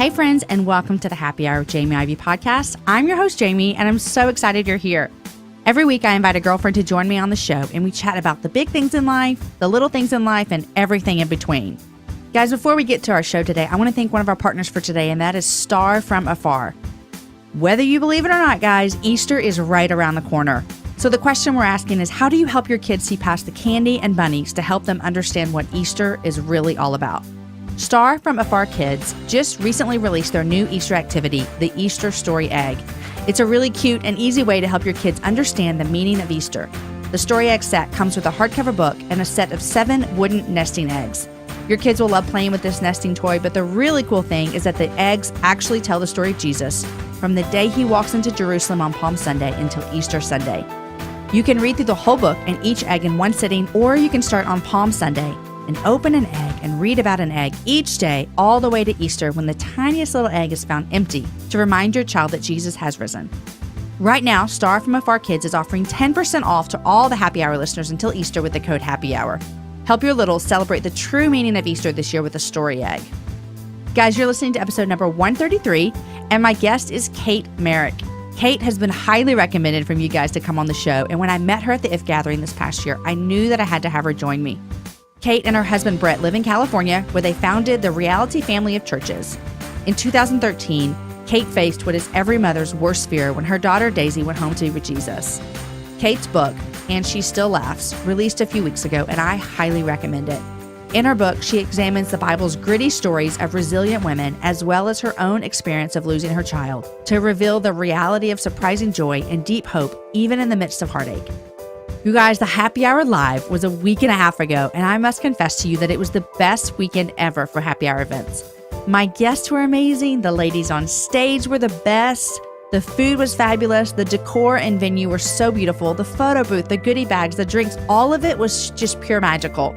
Hey friends, and welcome to the Happy Hour with Jamie Ivey podcast. I'm your host, Jamie, and I'm so excited you're here. Every week I invite a girlfriend to join me on the show, and we chat about the big things in life, the little things in life, and everything in between. Guys, before we get to our show today, I want to thank one of our partners for today, and that is Star from Afar. Whether you believe it or not, guys, Easter is right around the corner. So the question we're asking is, how do you help your kids see past the candy and bunnies to help them understand what Easter is really all about? Star from Afar Kids just recently released their new Easter activity, the Easter Story Egg. It's a really cute and easy way to help your kids understand the meaning of Easter. The Story Egg set comes with a hardcover book and a set of 7 wooden nesting eggs. Your kids will love playing with this nesting toy, but the really cool thing is that the eggs actually tell the story of Jesus from the day he walks into Jerusalem on Palm Sunday until Easter Sunday. You can read through the whole book and each egg in one sitting, or you can start on Palm Sunday and open an egg and read about an egg each day all the way to Easter, when the tiniest little egg is found empty, to remind your child that Jesus has risen. Right now, Star from Afar Kids is offering 10% off to all the Happy Hour listeners until Easter with the code Happy Hour. Help your littles celebrate the true meaning of Easter this year with a story egg. Guys, you're listening to episode number 133, and my guest is Kate Merrick. Kate has been highly recommended from you guys to come on the show, and when I met her at the IF Gathering this past year, I knew that I had to have her join me. Kate and her husband Brett live in California, where they founded the Reality Family of Churches. In 2013, Kate faced what is every mother's worst fear when her daughter Daisy went home to be with Jesus. Kate's book, And She Still Laughs, released a few weeks ago, and I highly recommend it. In her book, she examines the Bible's gritty stories of resilient women, as well as her own experience of losing her child, to reveal the reality of surprising joy and deep hope, even in the midst of heartache. You guys, the Happy Hour Live was a week and a half ago, and I must confess to you that it was the best weekend ever for Happy Hour events. My guests were amazing. The ladies on stage were the best. The food was fabulous. The decor and venue were so beautiful. The photo booth, the goodie bags, the drinks, all of it was just pure magical.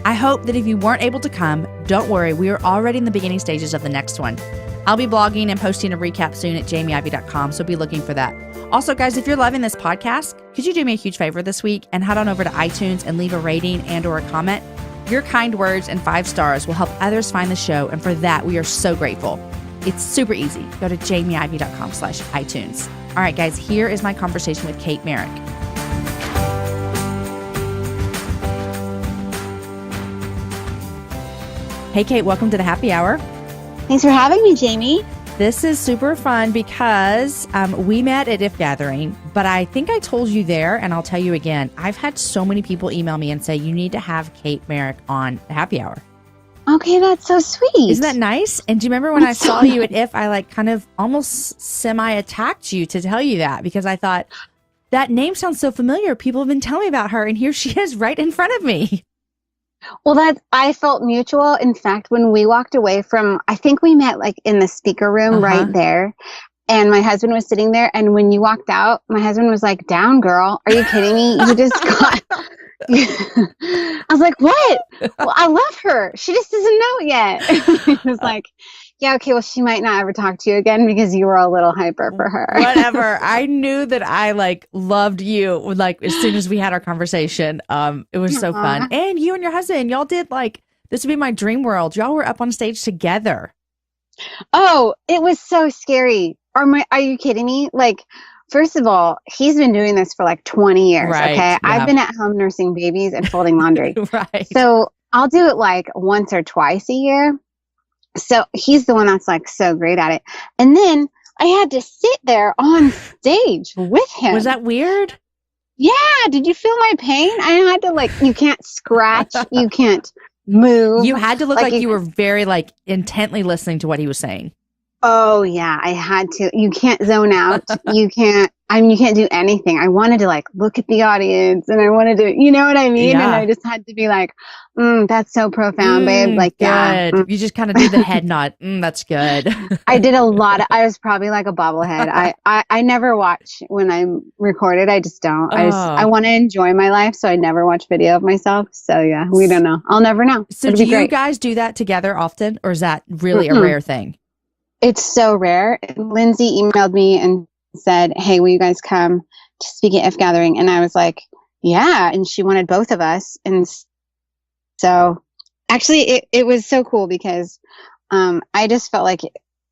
I hope that if you weren't able to come, don't worry, we are already in the beginning stages of the next one. I'll be blogging and posting a recap soon at jamieivey.com, so be looking for that. Also, guys, if you're loving this podcast, could you do me a huge favor this week and head on over to iTunes and leave a rating and or a comment? Your kind words and 5 stars will help others find the show, and for that, we are so grateful. It's super easy. Go to jamieivey.com/iTunes. All right, guys, here is my conversation with Kate Merrick. Hey, Kate, welcome to the Happy Hour. Thanks for having me, Jamie. This is super fun because we met at IF Gathering, but I think I told you there, and I'll tell you again, I've had so many people email me and say, you need to have Kate Merrick on the Happy Hour. Okay, that's so sweet. Isn't that nice? And do you remember when I saw you at IF, I kind of almost semi-attacked you to tell you that, because I thought, that name sounds so familiar. People have been telling me about her, and here she is right in front of me. Well, I felt mutual. In fact, when we walked away from, I think we met in the speaker room right there. And my husband was sitting there. And when you walked out, my husband was like, down, girl. Are you kidding me? You just got, I was like, what? Well, I love her. She just doesn't know yet. He was like, yeah, okay, well, she might not ever talk to you again because you were a little hyper for her. Whatever. I knew that I loved you as soon as we had our conversation. It was so fun. And you and your husband, y'all did this would be my dream world. Y'all were up on stage together. Oh, it was so scary. Are you kidding me? First of all, he's been doing this for 20 years. Right, okay. yeah. I've been at home nursing babies and folding laundry. Right. So I'll do it once or twice a year. So he's the one that's so great at it. And then I had to sit there on stage with him. Was that weird? Yeah. Did you feel my pain? I had to you can't scratch. You can't move. You had to look like you were very intently listening to what he was saying. Oh yeah, I had to. You can't zone out. You can't do anything. I wanted to look at the audience, and I wanted to, you know what I mean? Yeah. And I just had to be that's so profound, babe. Yeah. You just kind of do the head nod. That's good. I did a lot. I was probably like a bobblehead. I never watch when I'm recorded. I just don't. I want to enjoy my life, so I never watch video of myself. So yeah, we don't know. I'll never know. So do you guys do that together often, or is that really a rare thing? It's so rare. Lindsay emailed me and said, hey, will you guys come to speak at IF Gathering? And I was like, yeah. And she wanted both of us. And so actually it was so cool because I just felt like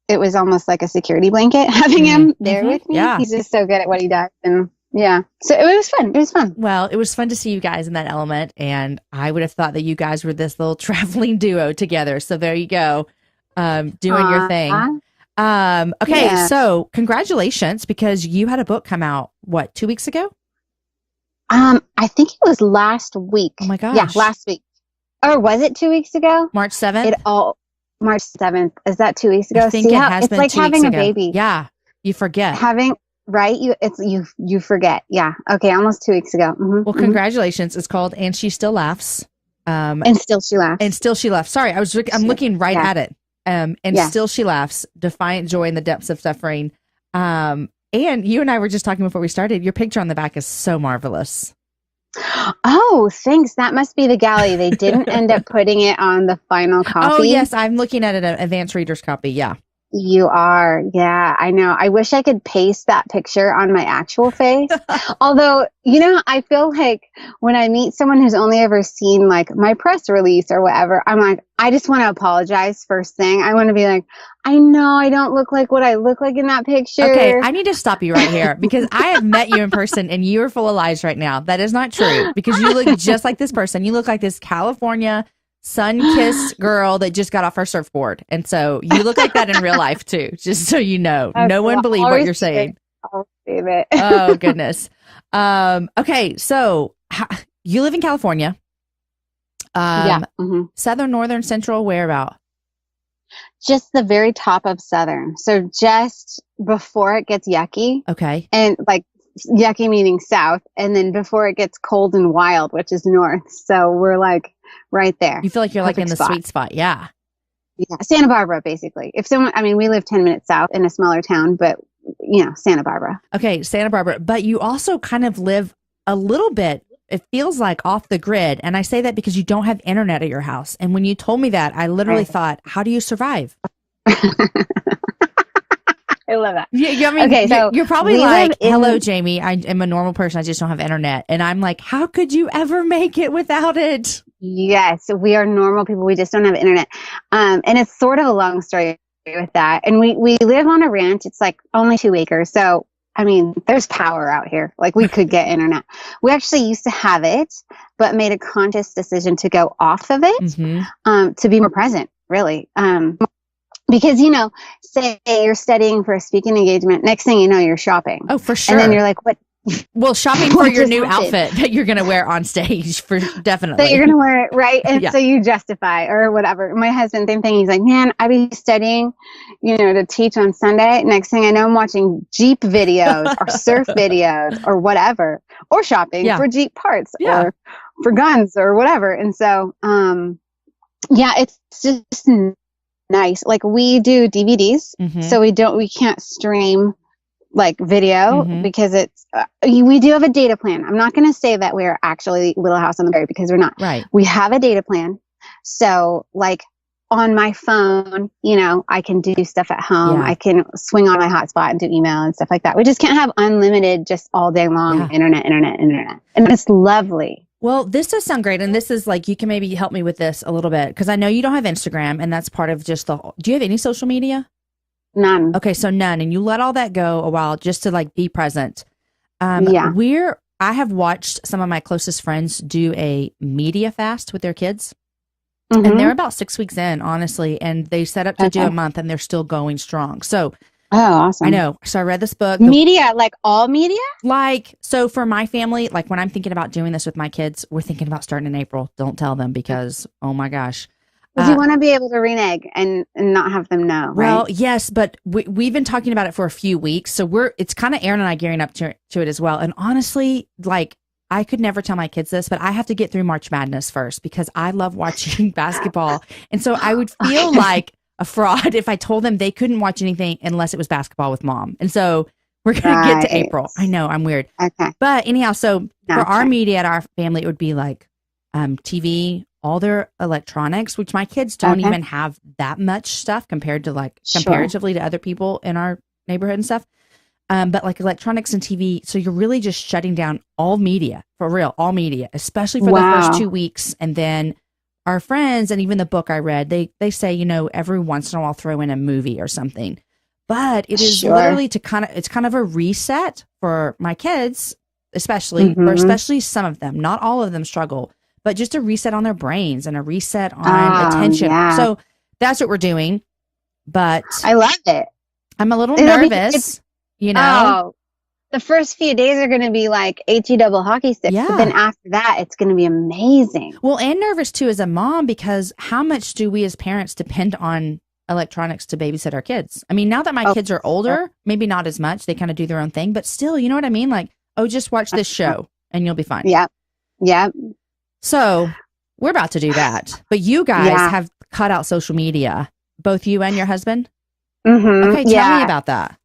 it was almost like a security blanket having him there with me. Yeah. He's just so good at what he does. And yeah, so it was fun. It was fun. Well, it was fun to see you guys in that element. And I would have thought that you guys were this little traveling duo together. So there you go, doing your thing. Okay, so congratulations, because you had a book come out, what, 2 weeks ago? I think it was last week. Oh my gosh. Yeah, last week. Or was it 2 weeks ago? March 7th? March 7th. Is that 2 weeks ago? I think it has it's been like 2 having weeks a ago. baby. Yeah, you forget. Right? You forget. Yeah. Okay, almost 2 weeks ago. Mm-hmm, well, congratulations. It's called And She Still Laughs. And Still She Laughs. And Still She Laughs. Sorry, I'm looking right at it. Still She Laughs, Defiant Joy in the Depths of Suffering. And you and I were just talking before we started. Your picture on the back is so marvelous. Oh, thanks. That must be the galley. They didn't end up putting it on the final copy. Oh, yes. I'm looking at an advanced reader's copy. Yeah. You are. Yeah, I know. I wish I could paste that picture on my actual face. Although, I feel like when I meet someone who's only ever seen like my press release or whatever, I'm like, I just want to apologize first thing. I want to be like, I know I don't look like what I look like in that picture. Okay, I need to stop you right here because I have met you in person and you are full of lies right now. That is not true, because you look just like this person. You look like this California sun-kissed girl that just got off her surfboard. And so you look like that in real life too, just so you know. No one believe what you're saying. I'll save it. Oh, goodness. Okay, so you live in California. Yeah. Southern, northern, central, where about? Just the very top of southern. So just before it gets yucky. Okay. And like yucky meaning south. And then before it gets cold and wild, which is north. So we're like right there. You feel like you're like in the sweet spot. Yeah. Yeah. Santa Barbara, basically. We live 10 minutes south in a smaller town, but Santa Barbara. Okay. Santa Barbara. But you also kind of live a little bit, it feels like, off the grid. And I say that because you don't have internet at your house. And when you told me that, I literally thought, how do you survive? I love that. Yeah, I mean, okay, so you're probably like, hello, Jamie, I am a normal person. I just don't have internet. And I'm like, how could you ever make it without it? Yes, we are normal people. We just don't have internet. And it's sort of a long story with that. And we live on a ranch. It's like only 2 acres. So, I mean, there's power out here. Like we could get internet. We actually used to have it, but made a conscious decision to go off of it to be more present, really. Because, say you're studying for a speaking engagement, next thing you know, you're shopping. Oh, for sure. And then you're like, what? Well, shopping for your new outfit that you're going to wear on stage, for definitely. That you're going to wear it, right? And so you justify or whatever. My husband, same thing. He's like, man, I be studying, to teach on Sunday. Next thing I know, I'm watching Jeep videos or surf videos or whatever, or shopping for Jeep parts or for guns or whatever. And so, it's just nice. Like we do DVDs, so we can't stream like video because it's we do have a data plan. I'm not going to say that we're actually Little House on the Prairie, because we're not. Right. We have a data plan. So like on my phone, I can do stuff at home. I can swing on my hotspot and do email and stuff like that. We just can't have unlimited, just all day long internet. And it's lovely. Well, this does sound great. And this is like, you can maybe help me with this a little bit, because I know you don't have Instagram, and that's part of just do you have any social media? None. Okay. So none. And you let all that go a while just to like be present. I have watched some of my closest friends do a media fast with their kids. And they're about 6 weeks in, honestly. And they set up to do a month, and they're still going strong. So oh, awesome. I know. So I read this book. Media, like all media? Like, so for my family, like when I'm thinking about doing this with my kids, we're thinking about starting in April. Don't tell them, because, oh my gosh. Because you want to be able to renege and not have them know, right? Well, yes, but we've been talking about it for a few weeks. So it's kind of Aaron and I gearing up to it as well. And honestly, like, I could never tell my kids this, but I have to get through March Madness first, because I love watching basketball. And so I would feel like a fraud if I told them they couldn't watch anything unless it was basketball with mom. And so we're going to get to April. I know, I'm weird. Okay. But anyhow, so for our media at our family, it would be like TV, all their electronics, which my kids don't even have that much stuff compared to comparatively to other people in our neighborhood and stuff. But like electronics and TV. So you're really just shutting down all media, for real, all media, especially for the first 2 weeks. And then our friends, and even the book I read, they say, you know, every once in a while throw in a movie or something. But it is literally it's kind of a reset for my kids, especially, or especially some of them. Not all of them struggle, but just a reset on their brains and a reset on attention. Yeah. So that's what we're doing. But I love it. I'm a little nervous, you know. Oh, the first few days are going to be like HE double hockey sticks. Yeah. But then after that, it's going to be amazing. Well, and nervous too as a mom, because how much do we as parents depend on electronics to babysit our kids? I mean, now that my kids are older, maybe not as much. They kind of do their own thing, but still, you know what I mean? Like, oh, just watch this show and you'll be fine. Yeah. Yeah. So we're about to do that. But you guys have cut out social media, both you and your husband? Mm-hmm. Okay, tell me about that.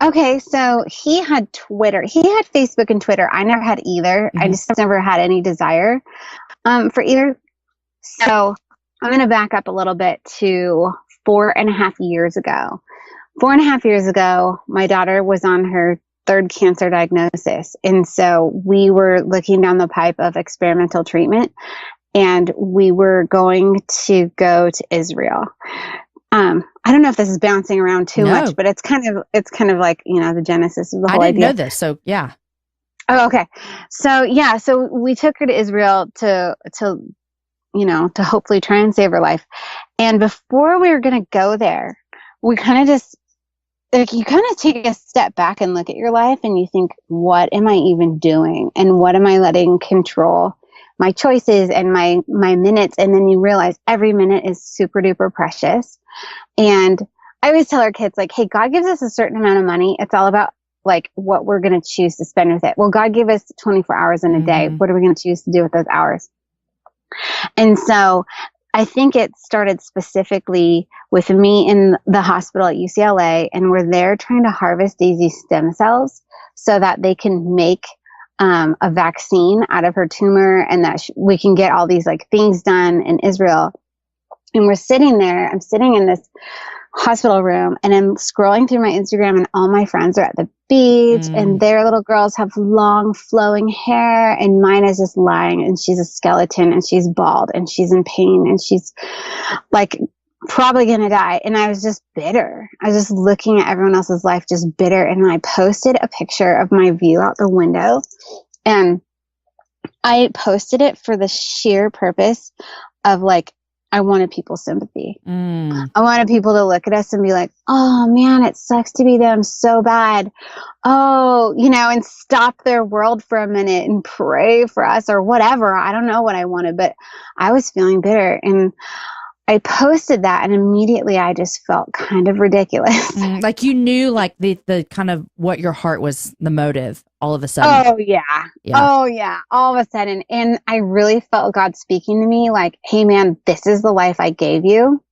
Okay, so he had Twitter. He had Facebook and Twitter. I never had either. I just never had any desire for either. So I'm going to back up a little bit to 4.5 years ago. 4.5 years ago, my daughter was on her third cancer diagnosis. And so we were looking down the pipe of experimental treatment, and we were going to go to Israel. I don't know if this is bouncing around too much, but it's kind of like, you know, the genesis of the whole idea. I didn't know this, so yeah. Oh, okay. So yeah, so we took her to Israel to you know, to hopefully try and save her life. And before we were going to go there, we kind of just, like, you kind of take a step back and look at your life and you think, what am I even doing? And what am I letting control my choices and my minutes? And then you realize every minute is super duper precious. And I always tell our kids, like, hey, God gives us a certain amount of money. It's all about like what we're going to choose to spend with it. Well, God gave us 24 hours in a day. What are we going to choose to do with those hours? And so I think it started specifically with me in the hospital at UCLA, and we're there trying to harvest Daisy's stem cells so that they can make a vaccine out of her tumor, and that we can get all these like things done in Israel. And we're sitting there, I'm sitting in this hospital room, and I'm scrolling through my Instagram, and all my friends are at the beach and their little girls have long flowing hair, and mine is just lying, and she's a skeleton, and she's bald, and she's in pain, and she's like probably gonna die. And I was just bitter. I was just looking at everyone else's life, just bitter. And I posted a picture of my view out the window, and I posted it for the sheer purpose of like, I wanted people's sympathy. I wanted people to look at us and be like, oh man, it sucks to be them so bad. Oh, you know, and stop their world for a minute and pray for us or whatever. I don't know what I wanted, but I was feeling bitter. And I posted that, and immediately I just felt kind of ridiculous. Like you knew like the kind of what your heart was, the motive all of a sudden. Oh yeah. Oh yeah. All of a sudden. And I really felt God speaking to me like, hey man, this is the life I gave you,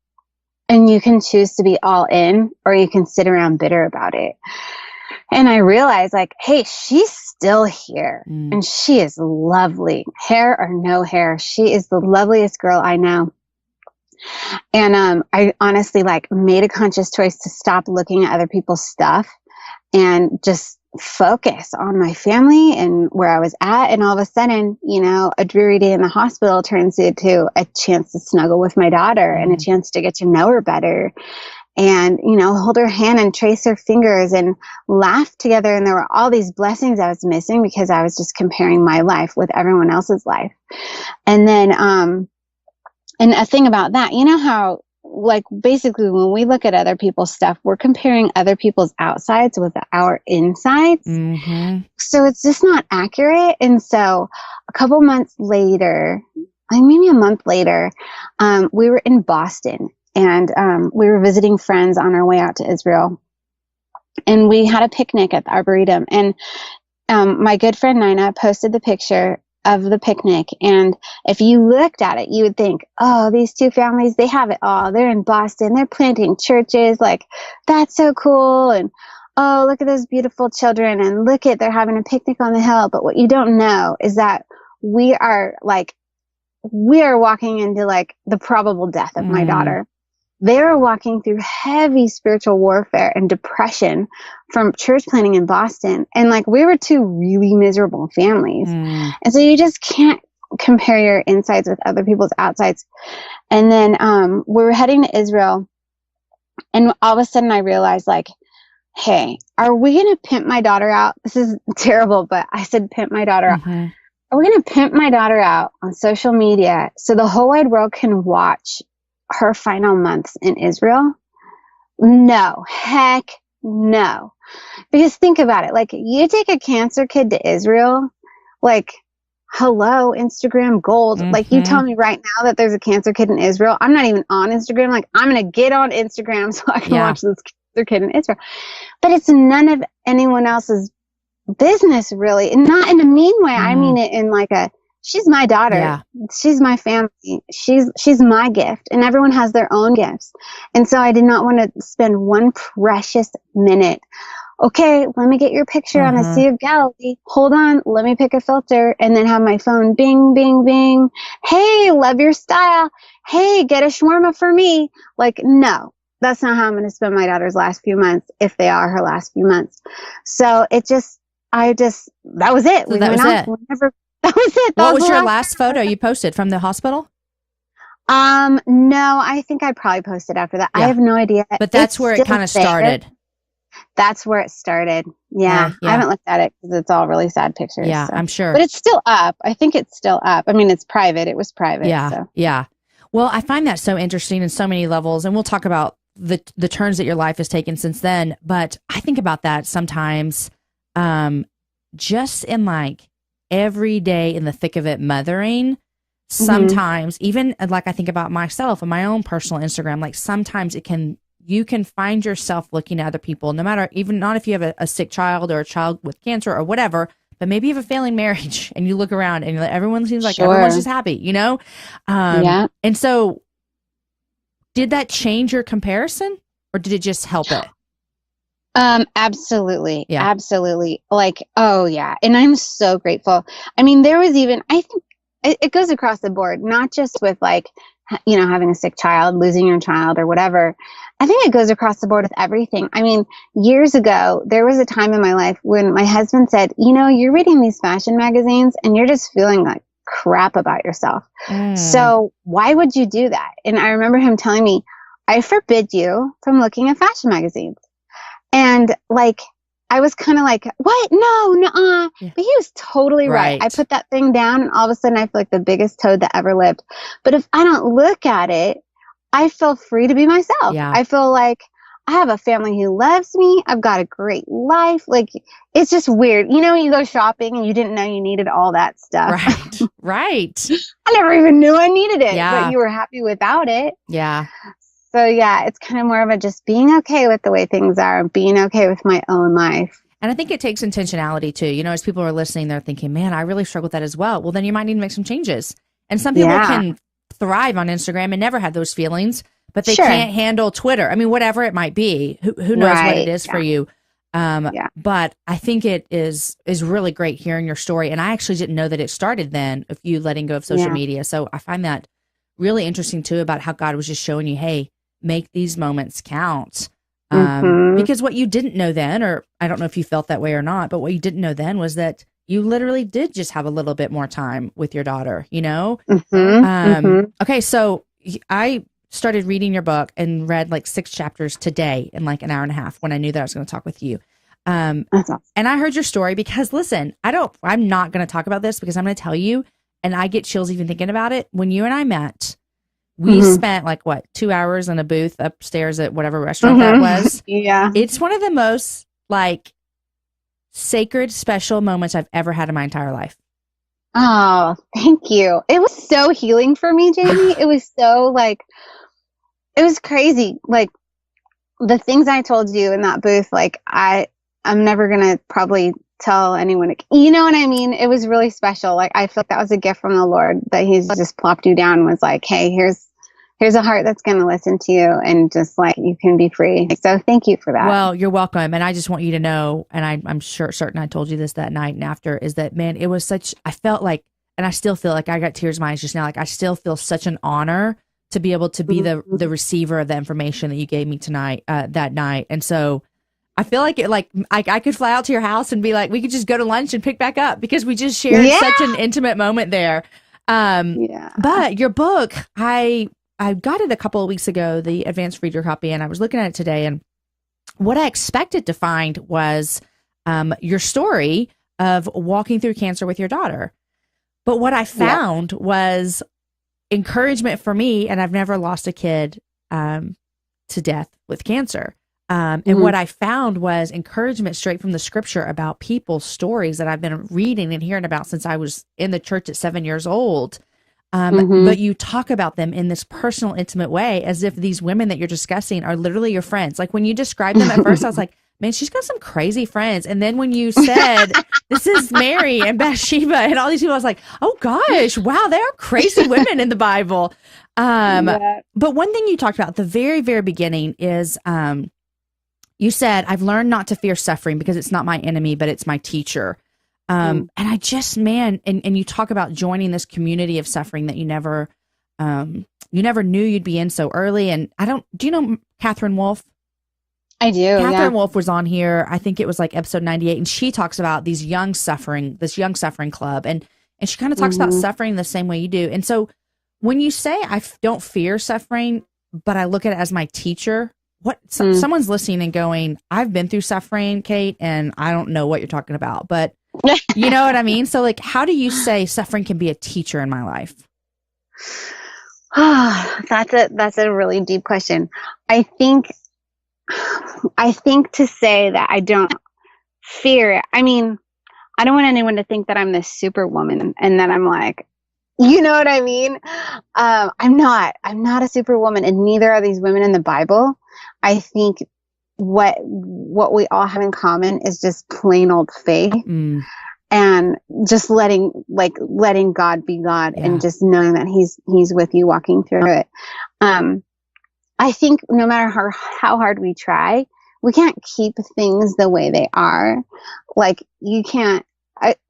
and you can choose to be all in, or you can sit around bitter about it. And I realized like, hey, she's still here and she is lovely, hair or no hair. She is the loveliest girl I know. And I honestly like made a conscious choice to stop looking at other people's stuff and just focus on my family and where I was at. And all of a sudden, you know, a dreary day in the hospital turns into a chance to snuggle with my daughter and a chance to get to know her better and, you know, hold her hand and trace her fingers and laugh together. And there were all these blessings I was missing because I was just comparing my life with everyone else's life. And then, and a thing about that, you know how, like, basically when we look at other people's stuff, we're comparing other people's outsides with our insides. So it's just not accurate. And so a couple months later, like maybe a month later, we were in Boston, and we were visiting friends on our way out to Israel. And we had a picnic at the Arboretum. And my good friend Nina posted the picture of the picnic. And if you looked at it, you would think, oh, these two families, they have it all. They're in Boston. They're planting churches. Like, that's so cool. And oh, look at those beautiful children. And look at, they're having a picnic on the hill. But what you don't know is that we are walking into like the probable death of my daughter. They were walking through heavy spiritual warfare and depression from church planting in Boston. And like, we were two really miserable families. And so you just can't compare your insides with other people's outsides. And then we were heading to Israel, and all of a sudden I realized, like, hey, are we going to pimp my daughter out? This is terrible, but I said pimp my daughter out. Are we going to pimp my daughter out on social media so the whole wide world can watch her final months in Israel? No, heck no. Because think about it. Like, you take a cancer kid to Israel, like, hello, Instagram gold. Like, you tell me right now that there's a cancer kid in Israel. I'm not even on Instagram. Like, I'm going to get on Instagram so I can watch this cancer kid in Israel. But it's none of anyone else's business, really. And not in a mean way. I mean it in like she's my daughter. Yeah. She's my family. She's my gift, and everyone has their own gifts. And so I did not want to spend one precious minute. Okay, let me get your picture on a Sea of Galilee. Hold on, let me pick a filter, and then have my phone bing, bing, bing. Hey, love your style. Hey, get a shawarma for me. Like, no, that's not how I'm going to spend my daughter's last few months, if they are her last few months. So that was it. So that was it. That was it. What was your last photo you posted from the hospital? No, I think I probably posted after that. Yeah. I have no idea. But that's where it kind of started. That's where it started. Yeah. I haven't looked at it because it's all really sad pictures. Yeah, so. I'm sure. But it's still up. I think it's still up. I mean, it's private. It was private. Yeah. So. Yeah. Well, I find that so interesting in so many levels. And we'll talk about the turns that your life has taken since then. But I think about that sometimes just in like every day in the thick of it mothering. Sometimes even like I think about myself and my own personal Instagram, like sometimes you can find yourself looking at other people, no matter, even not if you have a sick child or a child with cancer or whatever, but maybe you have a failing marriage and you look around and everyone seems like everyone's just happy, you know? And so did that change your comparison or did it just help it? Absolutely. Yeah. Absolutely. Like, oh yeah. And I'm so grateful. I mean, there was even, I think it goes across the board, not just with like, you know, having a sick child, losing your child or whatever. I think it goes across the board with everything. I mean, years ago, there was a time in my life when my husband said, you know, you're reading these fashion magazines and you're just feeling like crap about yourself. So why would you do that? And I remember him telling me, I forbid you from looking at fashion magazines. And like, I was kind of like, what? No, nuh-uh. Yeah. But he was totally right. I put that thing down and all of a sudden I feel like the biggest toad that ever lived. But if I don't look at it, I feel free to be myself. Yeah. I feel like I have a family who loves me. I've got a great life. Like, it's just weird. You know, you go shopping and you didn't know you needed all that stuff. Right. Right. I never even knew I needed it, but you were happy without it. Yeah. So yeah, it's kind of more of a just being okay with the way things are, being okay with my own life. And I think it takes intentionality too. You know, as people are listening, they're thinking, man, I really struggle with that as well. Well, then you might need to make some changes. And some people can thrive on Instagram and never have those feelings, but they can't handle Twitter. I mean, whatever it might be, who knows what it is for you. But I think it is really great hearing your story. And I actually didn't know that it started then of you letting go of social media. So I find that really interesting too, about how God was just showing you, hey, make these moments count. Because what you didn't know then, or I don't know if you felt that way or not, but what you didn't know then was that you literally did just have a little bit more time with your daughter, you know? Okay. So I started reading your book and read like 6 chapters today in like an hour and a half when I knew that I was going to talk with you. That's awesome. And I heard your story because listen, I'm not going to talk about this because I'm going to tell you, and I get chills even thinking about it. When you and I met, we spent like 2 hours in a booth upstairs at whatever restaurant that was. Yeah. It's one of the most like sacred, special moments I've ever had in my entire life. Oh, thank you. It was so healing for me, Jamie. It was so like, it was crazy. Like the things I told you in that booth, like I'm never going to probably tell anyone, you know what I mean? It was really special. Like I feel like that was a gift from the Lord that he's just plopped you down and was like, hey, here's a heart that's going to listen to you and just like, you can be free. So thank you for that. Well, you're welcome. And I just want you to know, and I'm certain I told you this that night and after, is that, man, it was I felt like, and I still feel like I got tears in my eyes just now. Like I still feel such an honor to be able to be the receiver of the information that you gave me tonight, that night. And so I feel like I could fly out to your house and be like, we could just go to lunch and pick back up because we just shared such an intimate moment there. But your book, I got it a couple of weeks ago, the advanced reader copy, and I was looking at it today, and what I expected to find was your story of walking through cancer with your daughter. But what I found was encouragement for me, and I've never lost a kid to death with cancer. And what I found was encouragement straight from the scripture about people's stories that I've been reading and hearing about since I was in the church at 7 years old. But you talk about them in this personal, intimate way, as if these women that you're discussing are literally your friends. Like when you described them at first, I was like, man, she's got some crazy friends. And then when you said, this is Mary and Bathsheba and all these people, I was like, oh gosh, wow, they are crazy women in the Bible. But one thing you talked about at the very, very beginning is, you said, I've learned not to fear suffering because it's not my enemy, but it's my teacher. And I just, man, and you talk about joining this community of suffering that you never knew you'd be in so early. And do you know Catherine Wolfe? I do. Catherine Wolfe was on here. I think it was like episode 98. And she talks about this young suffering club. And she kind of talks about suffering the same way you do. And so when you say, I don't fear suffering, but I look at it as my teacher, someone's listening and going, I've been through suffering, Kate, and I don't know what you're talking about, but you know what I mean? So like, how do you say suffering can be a teacher in my life? That's a really deep question. I think to say that I don't fear it, I mean, I don't want anyone to think that I'm this superwoman and that I'm like, you know what I mean? I'm not a superwoman, and neither are these women in the Bible. I think what we all have in common is just plain old faith and just letting God be God and just knowing that he's with you walking through it. I think no matter how hard we try, we can't keep things the way they are. Like you can't,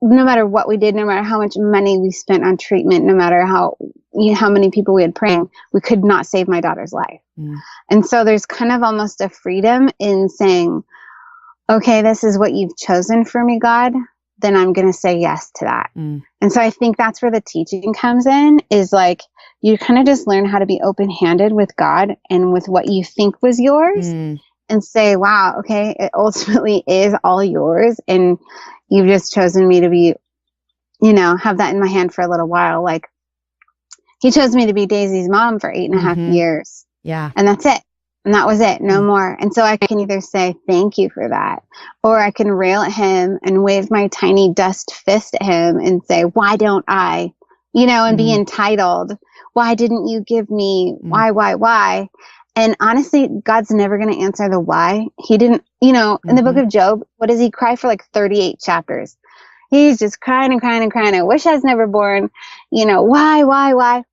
no matter what we did, no matter how much money we spent on treatment, no matter how many people we had praying, we could not save my daughter's life. And so there's kind of almost a freedom in saying, okay, this is what you've chosen for me, God, then I'm going to say yes to that. And so I think that's where the teaching comes in, is like, you kind of just learn how to be open-handed with God and with what you think was yours and say, wow, okay, it ultimately is all yours. And you've just chosen me to be, have that in my hand for a little while. Like he chose me to be Daisy's mom for 8.5 years. Yeah. And that's it. And that was it. No more. And so I can either say thank you for that, or I can rail at him and wave my tiny dust fist at him and say, why don't I, and be entitled. Why didn't you give me why? And honestly, God's never going to answer the why. He didn't, in the book of Job, what does he cry for? Like 38 chapters. He's just crying and crying and crying. I wish I was never born. Why?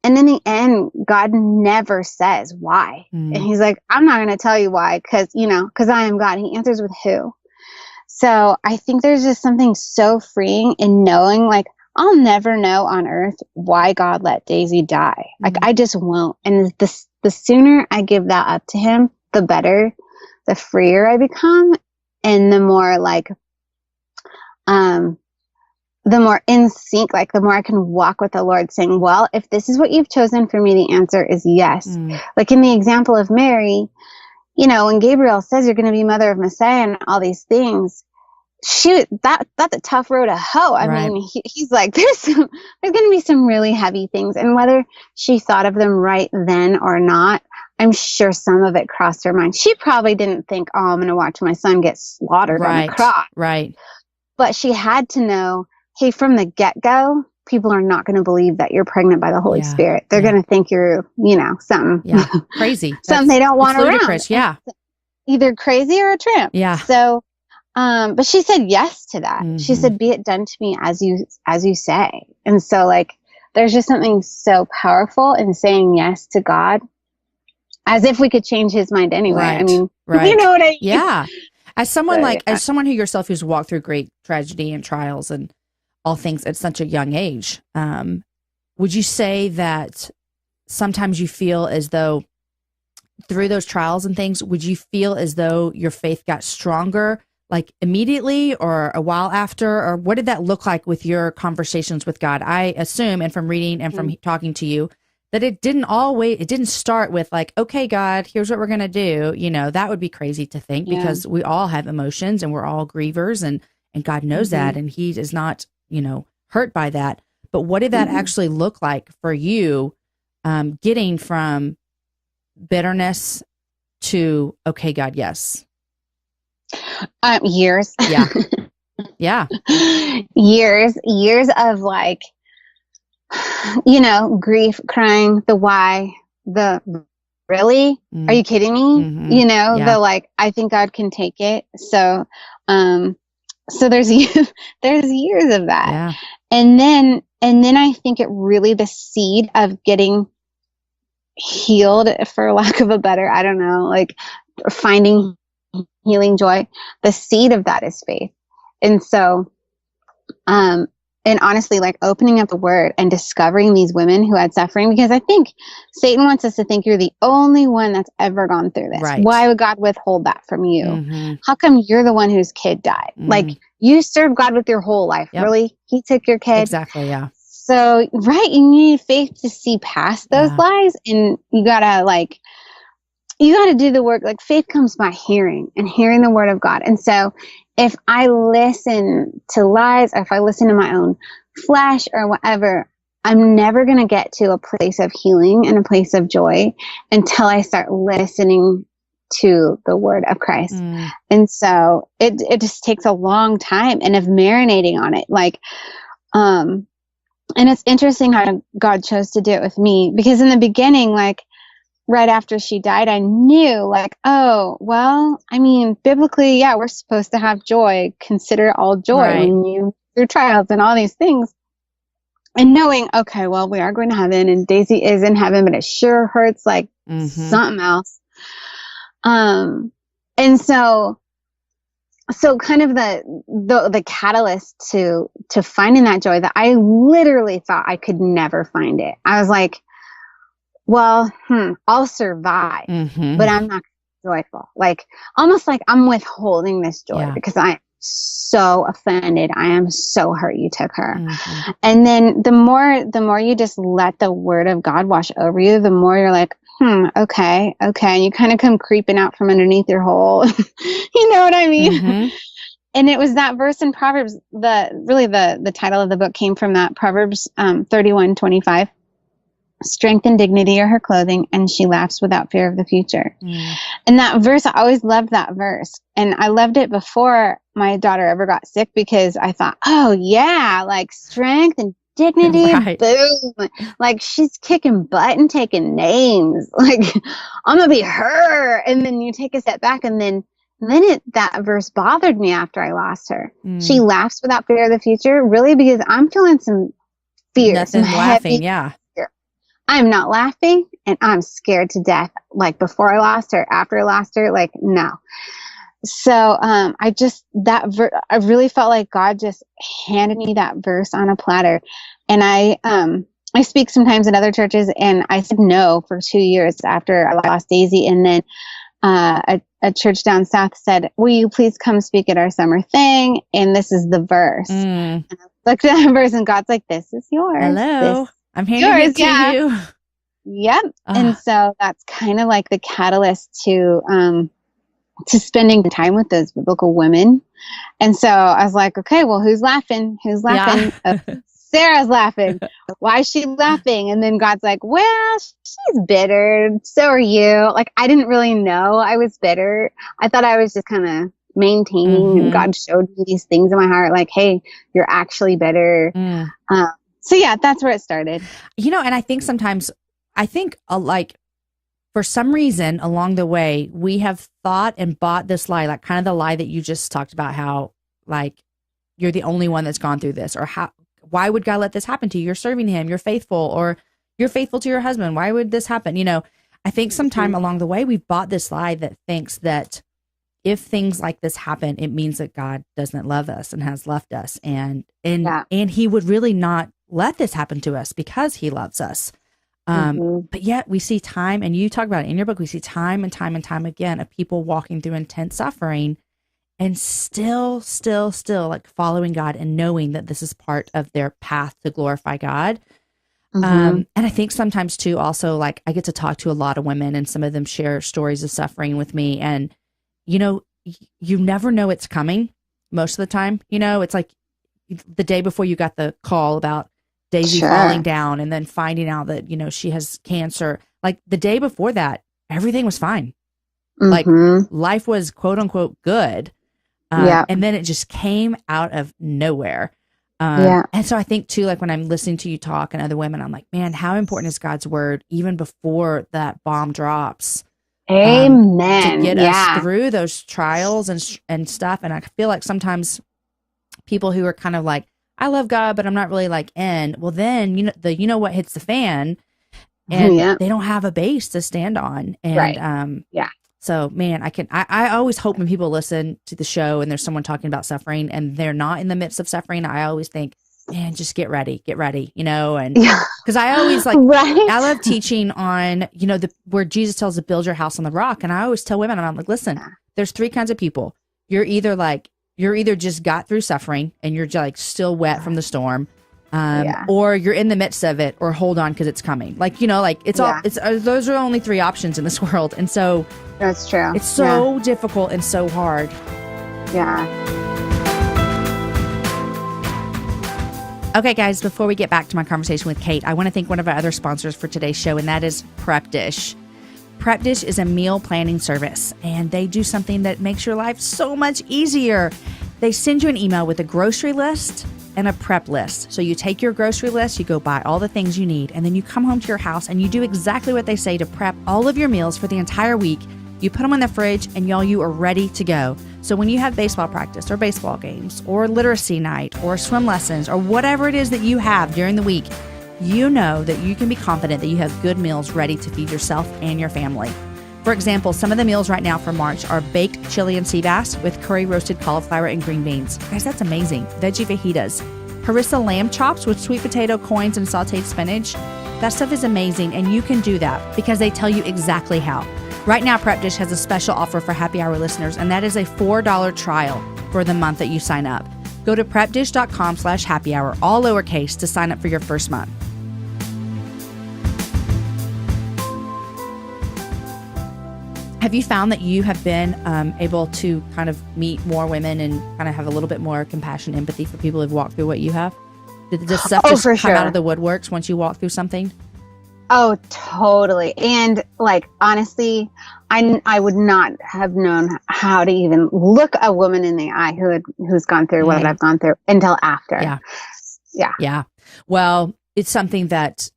And in the end, God never says why. And he's like, I'm not going to tell you why, because I am God. He answers with who. So I think there's just something so freeing in knowing, like, I'll never know on earth why God let Daisy die. Like, I just won't. And the sooner I give that up to him, the better, the freer I become. And the more the more in sync, like the more I can walk with the Lord saying, well, if this is what you've chosen for me, the answer is yes. Like in the example of Mary, when Gabriel says you're going to be mother of Messiah and all these things, that's a tough road to hoe. I mean, he's like, there's going to be some really heavy things. And whether she thought of them right then or not, I'm sure some of it crossed her mind. She probably didn't think, oh, I'm going to watch my son get slaughtered on the cross. Right. But she had to know, hey, from the get-go, people are not going to believe that you're pregnant by the Holy Spirit. They're going to think you're, something crazy. Something they don't want around. Yeah. Either crazy or a tramp. Yeah. So, but she said yes to that. She said, be it done to me as you say. And so like, there's just something so powerful in saying yes to God, as if we could change his mind anyway. Right. I mean, you know what I mean? Yeah. As someone as someone who yourself who's walked through great tragedy and trials and all things at such a young age, would you say that sometimes you feel as though through those trials and things, would you feel as though your faith got stronger like immediately or a while after, or what did that look like with your conversations with God? I assume, and from reading and from talking to you, that it didn't start with like, okay, God, here's what we're going to do. You know, that would be crazy to think because we all have emotions and we're all grievers and God knows that. And he is not, you know, hurt by that. But what did that actually look like for you, getting from bitterness to, okay, God, yes. Years. Yeah. Yeah. Years of like, you know, grief, crying, the why, the really, are you kidding me? You know, the like, I think God can take it. So, so there's years of that. Yeah. And then I think it really, the seed of getting healed, for lack of a better, I don't know, like finding healing joy, the seed of that is faith. And so, and honestly, like opening up the word and discovering these women who had suffering, because I think Satan wants us to think you're the only one that's ever gone through this. Right. Why would God withhold that from you? How come you're the one whose kid died? Like, you served God with your whole life. Yep. Really? He took your kid? Exactly, yeah. So, right, you need faith to see past those lies, and you gotta do the work. Like, faith comes by hearing and hearing the word of God. And so if I listen to lies, or if I listen to my own flesh or whatever, I'm never going to get to a place of healing and a place of joy until I start listening to the word of Christ. And so it just takes a long time and of marinating on it. Like, and it's interesting how God chose to do it with me, because in the beginning, like, right after she died, I knew like, oh, well, I mean, biblically, yeah, we're supposed to have joy. Consider it all joy when you through trials and all these things. And knowing, okay, well, we are going to heaven and Daisy is in heaven, but it sure hurts like something else. And so kind of the catalyst to finding that joy, that I literally thought I could never find it. I was like, well, I'll survive, but I'm not joyful. Like, almost like I'm withholding this joy because I'm so offended. I am so hurt you took her. And then the more you just let the word of God wash over you, the more you're like, okay. And you kind of come creeping out from underneath your hole. You know what I mean? And it was that verse in Proverbs, the title of the book came from that, Proverbs 31:25. Strength and dignity are her clothing, and she laughs without fear of the future. And that verse, I always loved that verse. And I loved it before my daughter ever got sick, because I thought, oh yeah, like strength and dignity, boom. Like, she's kicking butt and taking names. Like, I'm gonna be her. And then you take a step back, and then that verse bothered me after I lost her. She laughs without fear of the future, really, because I'm feeling some fear. Nothing laughing, yeah. I'm not laughing, and I'm scared to death. Like, before I lost her, after I lost her, like, no. So, I really felt like God just handed me that verse on a platter. And I speak sometimes in other churches, and I said no for 2 years after I lost Daisy. And then, a church down south said, will you please come speak at our summer thing? And this is the verse. And I looked at that verse, and God's like, this is yours. Hello. I'm handing it to you. Yep. And so that's kind of like the catalyst to spending time with those biblical women. And so I was like, okay, well, who's laughing? Yeah. Sarah's laughing. Why is she laughing? And then God's like, well, she's bitter. So are you. Like, I didn't really know I was bitter. I thought I was just kind of maintaining. And God showed me these things in my heart, like, hey, you're actually bitter. So yeah, that's where it started. You know, and I think sometimes, like, for some reason along the way, we have thought and bought this lie, like kind of the lie that you just talked about, how like you're the only one that's gone through this, or why would God let this happen to you? You're serving him, you're faithful, or you're faithful to your husband. Why would this happen? You know, I think sometime along the way, we've bought this lie that thinks that if things like this happen, it means that God doesn't love us and has left us. And he would really not let this happen to us because he loves us. But yet we see time, and you talk about it in your book, we see time and time and time again of people walking through intense suffering and still like following God and knowing that this is part of their path to glorify God. And I think sometimes too, also, like, I get to talk to a lot of women, and some of them share stories of suffering with me. And, you know, you never know it's coming most of the time. You know, it's like the day before you got the call about Daisy falling down and then finding out that, you know, she has cancer. Like the day before that, everything was fine. Like life was quote unquote good. And then it just came out of nowhere. And so I think too, like when I'm listening to you talk and other women, I'm like, man, how important is God's word even before that bomb drops? Amen. To get us through those trials and stuff. And I feel like sometimes people who are kind of like, I love God, but I'm not really like in. Well, then you know what hits the fan, and they don't have a base to stand on. And so, man, I always hope when people listen to the show and there's someone talking about suffering and they're not in the midst of suffering, I always think, man, just get ready, you know, and because I always like, I love teaching on, you know, where Jesus tells us to build your house on the rock. And I always tell women, and I'm like, listen, there's three kinds of people. You're either just got through suffering and you're just like still wet from the storm. Or you're in the midst of it, or hold on because it's coming. Like, you know, like those are only three options in this world. And so that's true. It's so difficult and so hard. Yeah. Okay, guys, before we get back to my conversation with Kate, I want to thank one of our other sponsors for today's show, and that is Prep Dish. Prep Dish is a meal planning service, and they do something that makes your life so much easier. They send you an email with a grocery list and a prep list. So you take your grocery list, you go buy all the things you need, and then you come home to your house and you do exactly what they say to prep all of your meals for the entire week. You put them in the fridge and you are ready to go. So when you have baseball practice or baseball games or literacy night or swim lessons or whatever it is that you have during the week, you know that you can be confident that you have good meals ready to feed yourself and your family. For example, some of the meals right now for March are baked chili and sea bass with curry roasted cauliflower and green beans. Guys, that's amazing. Veggie fajitas. Harissa lamb chops with sweet potato coins and sauteed spinach. That stuff is amazing, and you can do that because they tell you exactly how. Right now, Prep Dish has a special offer for Happy Hour listeners, and that is a $4 trial for the month that you sign up. Go to prepdish.com/happy hour, all lowercase, to sign up for your first month. Have you found that you have been able to kind of meet more women and kind of have a little bit more compassion, empathy for people who've walked through what you have? Did this stuff just come out of the woodworks once you walk through something? Oh, totally. And like, honestly, I would not have known how to even look a woman in the eye who's gone through what I've gone through until after. Yeah. Well, it's something that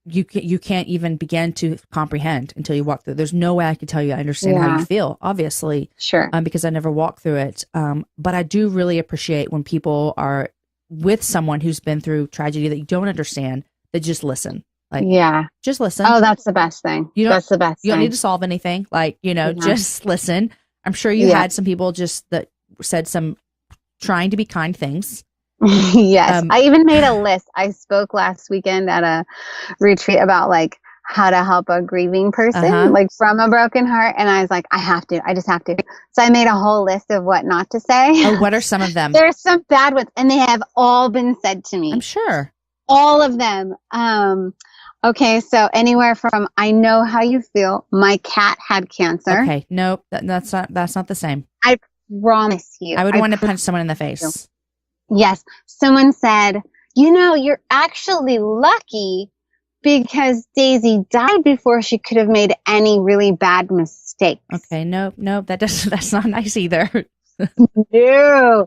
you can't even begin to comprehend until you walk through. There's no way I could tell you I understand how you feel, obviously. Sure. Because I never walked through it. But I do really appreciate when people are with someone who's been through tragedy that you don't understand, that just listen. Like, just listen. Oh, that's the best thing. That's the best thing. You don't need to solve anything. Like, just listen. I'm sure you had some people just that said some trying to be kind things. Yes. I even made a list. I spoke last weekend at a retreat about like how to help a grieving person, like from a broken heart. And I was like, I just have to. So I made a whole list of what not to say. Oh, what are some of them? There's some bad ones, and they have all been said to me. I'm sure. All of them. Okay. So anywhere from, I know how you feel. My cat had cancer. Okay. Nope. That's not the same. I promise you. I would want to punch someone in the face. Yes. Someone said, you're actually lucky because Daisy died before she could have made any really bad mistakes. Okay. Nope. That's not nice either. No.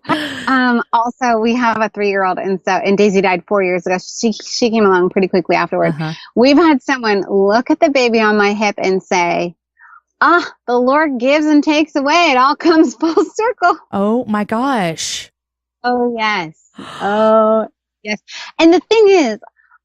Also, we have a 3-year-old, and Daisy died 4 years ago. She came along pretty quickly afterward. We've had someone look at the baby on my hip and say, the Lord gives and takes away. It all comes full circle. Oh my gosh. Oh, yes. Oh, yes. And the thing is,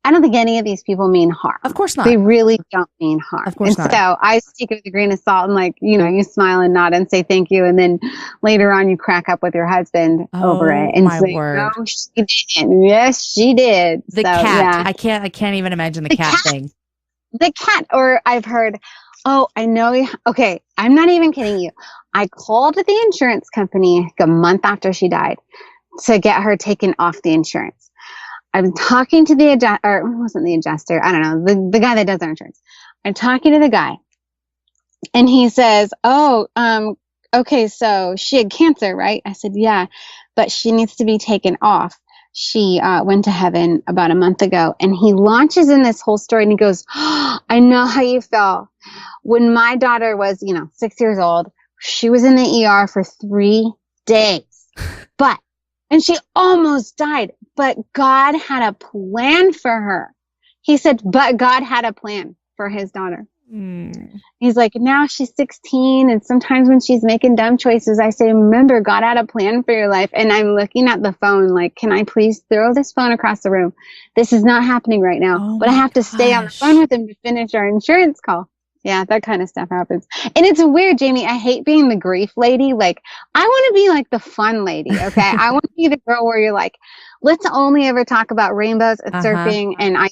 I don't think any of these people mean harm. Of course not. They really don't mean harm. Of course not. So I take it with a grain of salt and you smile and nod and say thank you. And then later on you crack up with your husband over it. And my say, word. No, she didn't. Yes, she did. The cat. Yeah. I can't even imagine the cat thing. the cat, or I've heard, oh, I know. Okay, I'm not even kidding you. I called the insurance company like a month after she died to get her taken off the insurance. I'm talking to the adjuster, or it wasn't the adjuster, I don't know, the guy that does our insurance. I'm talking to the guy, and he says, oh, okay, so she had cancer, right? I said, yeah, but she needs to be taken off. She went to heaven about a month ago. And he launches in this whole story, and he goes, oh, I know how you feel. When my daughter was, 6 years old, she was in the ER for 3 days. And she almost died. But God had a plan for her. He said, but God had a plan for his daughter. He's like, now she's 16, and sometimes when she's making dumb choices, I say, remember, God had a plan for your life. And I'm looking at the phone like, can I please throw this phone across the room? This is not happening right now. But I have to stay on the phone with him to finish our insurance call. Yeah, that kind of stuff happens. And it's weird, Jamie. I hate being the grief lady. Like, I want to be like the fun lady, okay? I want to be the girl where you're like, let's only ever talk about rainbows and surfing. And I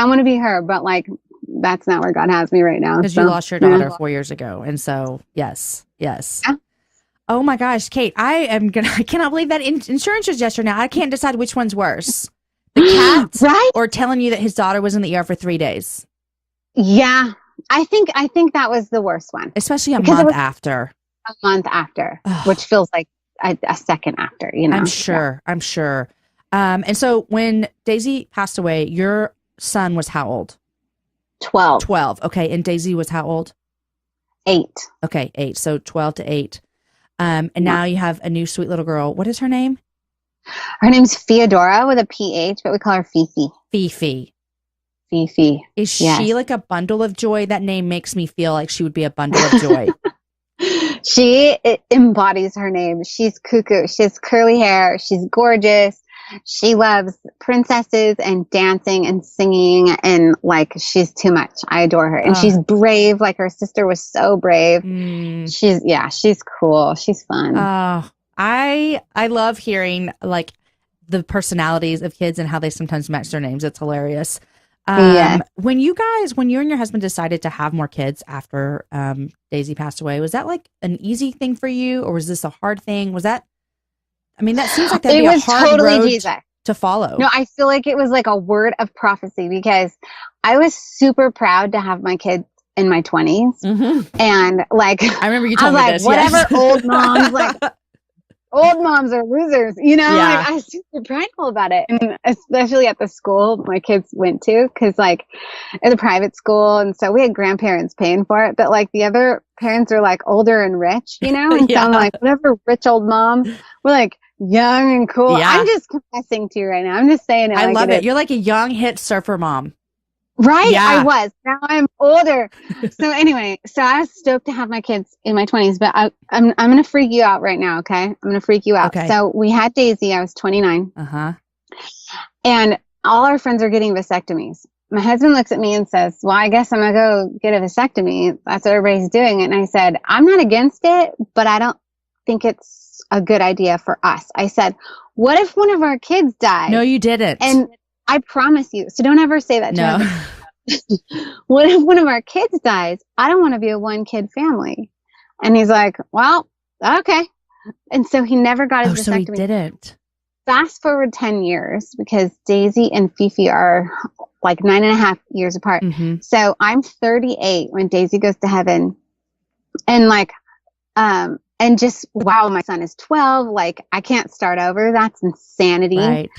want to be her, but like, that's not where God has me right now. Because you lost your daughter 4 years ago. And so, yes. Yeah. Oh my gosh, Kate, I cannot believe that insurance adjuster now. I can't decide which one's worse. The cat right? Or telling you that his daughter was in the ER for 3 days. Yeah. I think that was the worst one. Especially a month after. A month after, which feels like a second after, I'm sure. Yeah. I'm sure. And so when Daisy passed away, your son was how old? 12. Okay. And Daisy was how old? 8. Okay. 8. So 12 to 8. And now you have a new sweet little girl. What is her name? Her name's Theodora with a PH, but we call her Fifi. Fifi. Is she like a bundle of joy? That name makes me feel like she would be a bundle of joy. She embodies her name. She's cuckoo. She has curly hair. She's gorgeous. She loves princesses and dancing and singing, and like, she's too much. I adore her. And she's brave. Like her sister was so brave. She's cool. She's fun. I love hearing like the personalities of kids and how they sometimes match their names. It's hilarious. When you and your husband decided to have more kids after Daisy passed away, was that like an easy thing for you, or was this a hard thing? That seems like that'd be a hard road to follow. No, I feel like it was like a word of prophecy, because I was super proud to have my kids in my 20s. And like, I remember you told me like, this. Whatever, yes. old moms, like, old moms are losers, like, I was super prideful about it. And especially at the school my kids went to, because like it's a private school, and so we had grandparents paying for it, but like the other parents are like older and rich, and so I'm like, whatever, rich old mom. We're like young and cool. I'm just confessing to you right now. I'm just saying it. I love it. You're like a young hit surfer mom. Right? Yeah. I was. Now I'm older. So anyway, I was stoked to have my kids in my 20s, but I'm going to freak you out right now, okay? I'm going to freak you out. Okay. So we had Daisy. I was 29. And all our friends are getting vasectomies. My husband looks at me and says, well, I guess I'm going to go get a vasectomy. That's what everybody's doing. And I said, I'm not against it, but I don't think it's a good idea for us. I said, what if one of our kids died? No, you didn't. And I promise you. So don't ever say that to me. What if one of our kids dies? I don't want to be a 1-kid family. And he's like, well, okay. And so he never got his vasectomy. So he didn't. Fast forward 10 years, because Daisy and Fifi are like 9.5 years apart. So I'm 38 when Daisy goes to heaven. And like, and just, wow, my son is 12. Like, I can't start over. That's insanity. Right.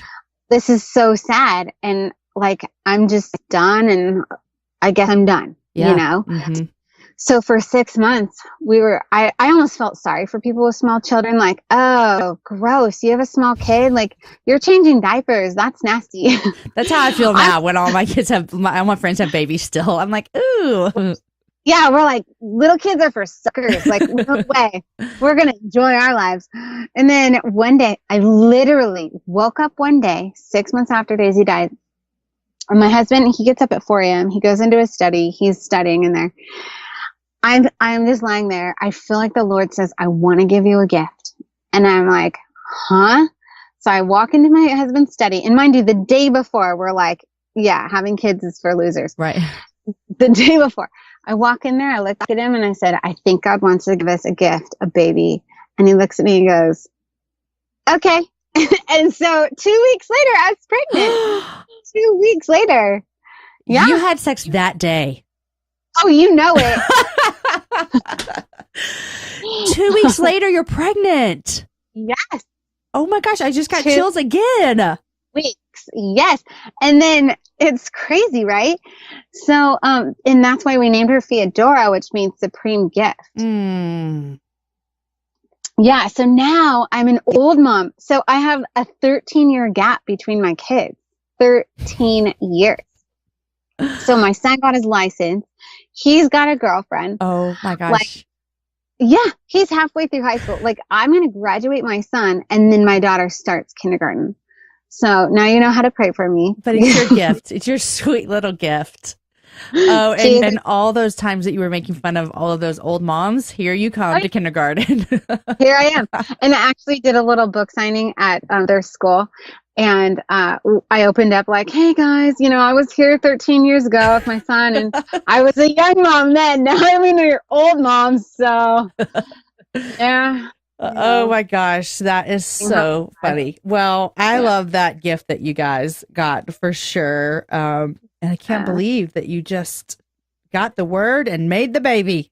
This is so sad. And like, I'm just done, and I guess I'm done, So for 6 months I almost felt sorry for people with small children. Like, oh, gross. You have a small kid. Like, you're changing diapers. That's nasty. That's how I feel now when all my kids all my friends have babies still. I'm like, ooh. Yeah, we're like, little kids are for suckers. Like, no way. We're going to enjoy our lives. And then one day, I literally woke up one day, 6 months after Daisy died. And my husband, he gets up at 4 a.m. He goes into his study. He's studying in there. I'm just lying there. I feel like the Lord says, I want to give you a gift. And I'm like, huh? So I walk into my husband's study. And mind you, the day before, we're like, yeah, having kids is for losers. Right. the day before. I walk in there, I look at him, and I said, I think God wants to give us a gift, a baby. And he looks at me and goes, okay. And so 2 weeks later, I was pregnant. 2 weeks later. Yeah. You had sex that day. Oh, you know it. 2 weeks later, you're pregnant. Yes. Oh my gosh, I just got chills again. Weeks. Yes. And then it's crazy, right? So, and that's why we named her Theodora, which means supreme gift. Yeah. So now I'm an old mom. So I have a 13-year gap between my kids. 13 years. So my son got his license. He's got a girlfriend. Oh my gosh. Like, yeah, he's halfway through high school. Like, I'm going to graduate my son, and then my daughter starts kindergarten. So now you know how to pray for me. But it's your gift. It's your sweet little gift. Oh, and all those times that you were making fun of all of those old moms, here you come to kindergarten. Here I am. And I actually did a little book signing at their school. And I opened up like, hey, guys, you know, I was here 13 years ago with my son, and I was a young mom then. Now I'm an old mom. So, yeah. Oh, my gosh. That is so funny. Well, I love that gift that you guys got for sure. And I can't believe that you just got the word and made the baby.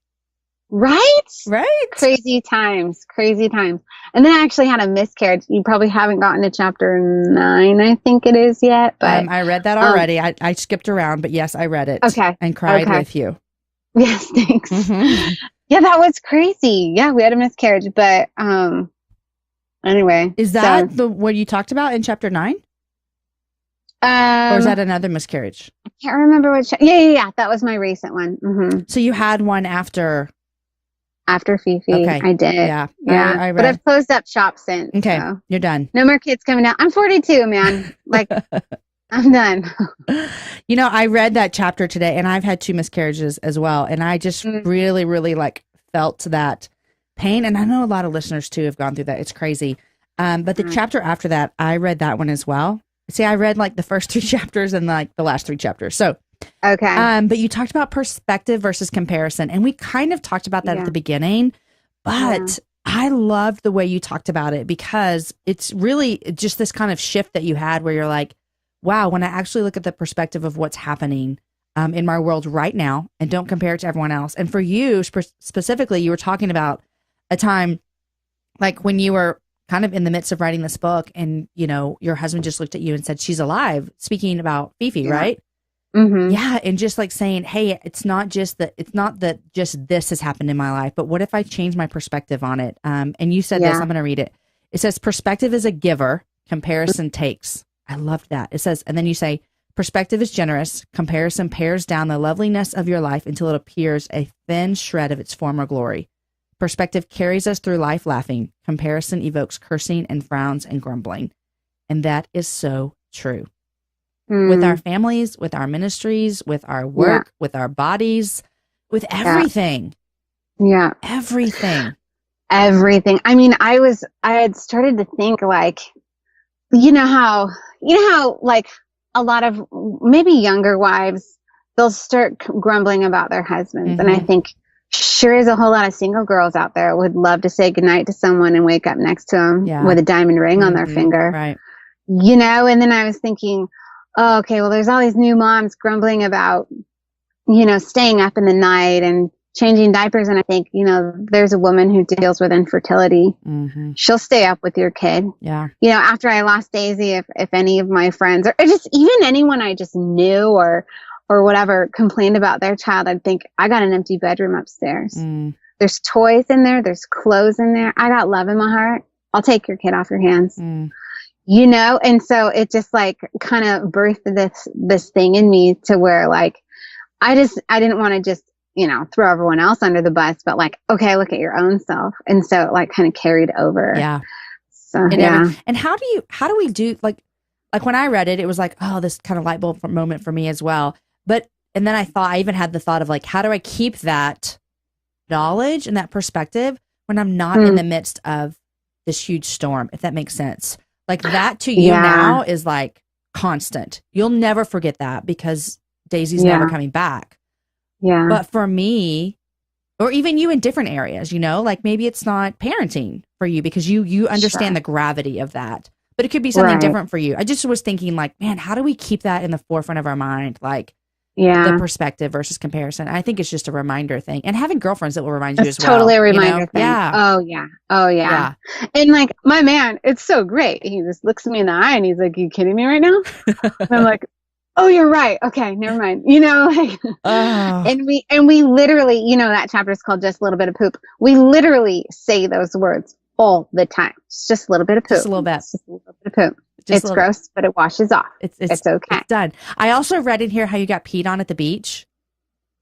Right? Right. Crazy times. And then I actually had a miscarriage. You probably haven't gotten to chapter 9, I think it is yet. But I read that already. I skipped around, but yes, I read it. Okay. And cried with you. Yes, thanks. Mm-hmm. Yeah, that was crazy. Yeah, we had a miscarriage, but anyway. Is that what you talked about in chapter 9? Or is that another miscarriage? I can't remember which. Yeah. That was my recent one. Mm-hmm. So you had one after Fifi. Okay. I did. Yeah. I but I've closed up shop since. Okay. So. You're done. No more kids coming out. I'm 42, man. Like, I'm done. You know, I read that chapter today, and I've had 2 miscarriages as well. And I just really, really like felt that pain. And I know a lot of listeners too have gone through that. It's crazy. But the chapter after that, I read that one as well. See, I read like the first 3 chapters and like the last 3 chapters. So, okay. But you talked about perspective versus comparison, and we kind of talked about that at the beginning, but I loved the way you talked about it, because it's really just this kind of shift that you had where you're like, wow, when I actually look at the perspective of what's happening in my world right now and don't compare it to everyone else. And for you specifically, you were talking about a time like when you were kind of in the midst of writing this book, and, you know, your husband just looked at you and said, she's alive, speaking about Fifi, right? Mm-hmm. Yeah. And just like saying, hey, it's not that just this has happened in my life, but what if I change my perspective on it? And you said this, I'm going to read it. It says, perspective is a giver, comparison takes. I loved that. It says, and then you say, perspective is generous, comparison pares down the loveliness of your life until it appears a thin shred of its former glory. Perspective carries us through life laughing. Comparison evokes cursing and frowns and grumbling. And that is so true. With our families, with our ministries, with our work, with our bodies, with everything. Yeah. Everything. I mean, I had started to think like, you know how like a lot of maybe younger wives, they'll start grumbling about their husbands. And I think sure is a whole lot of single girls out there would love to say goodnight to someone and wake up next to them with a diamond ring on their finger. Right. You know, and then I was thinking, oh, okay, well, there's all these new moms grumbling about, you know, staying up in the night and changing diapers. And I think, you know, there's a woman who deals with infertility. She'll stay up with your kid. Yeah. You know, after I lost Daisy, if any of my friends or just even anyone I just knew or whatever complained about their child, I'd think, I got an empty bedroom upstairs. There's toys in there. There's clothes in there. I got love in my heart. I'll take your kid off your hands. You know, and so it just like kind of birthed this thing in me to where like I didn't want to just, you know, throw everyone else under the bus, but like, okay, look at your own self. And so it like kind of carried over. Yeah. So and how do we do like when I read it, it was like, oh, this kind of light bulb moment for me as well. But and then I even had the thought of like, how do I keep that knowledge and that perspective when I'm not in the midst of this huge storm, if that makes sense. Like that to you now is like constant. You'll never forget that because Daisy's never coming back. Yeah. But for me, or even you in different areas, you know, like maybe it's not parenting for you because you understand the gravity of that, but it could be something different for you. I just was thinking like, man, how do we keep that in the forefront of our mind? Like the perspective versus comparison. I think it's just a reminder thing, and having girlfriends that will remind you as well. Totally a reminder thing. Yeah. Oh yeah. And like my man, it's so great. He just looks me in the eye and he's like, "You kidding me right now?" And I'm like, "Oh, you're right. Okay, never mind." You know, like, and we literally, you know, that chapter is called "Just a Little Bit of Poop." We literally say those words all the time. It's just a little bit of poop. Just a little bit. It's just a little bit of poop. It's gross, but it washes off. It's okay. It's done. I also read in here how you got peed on at the beach.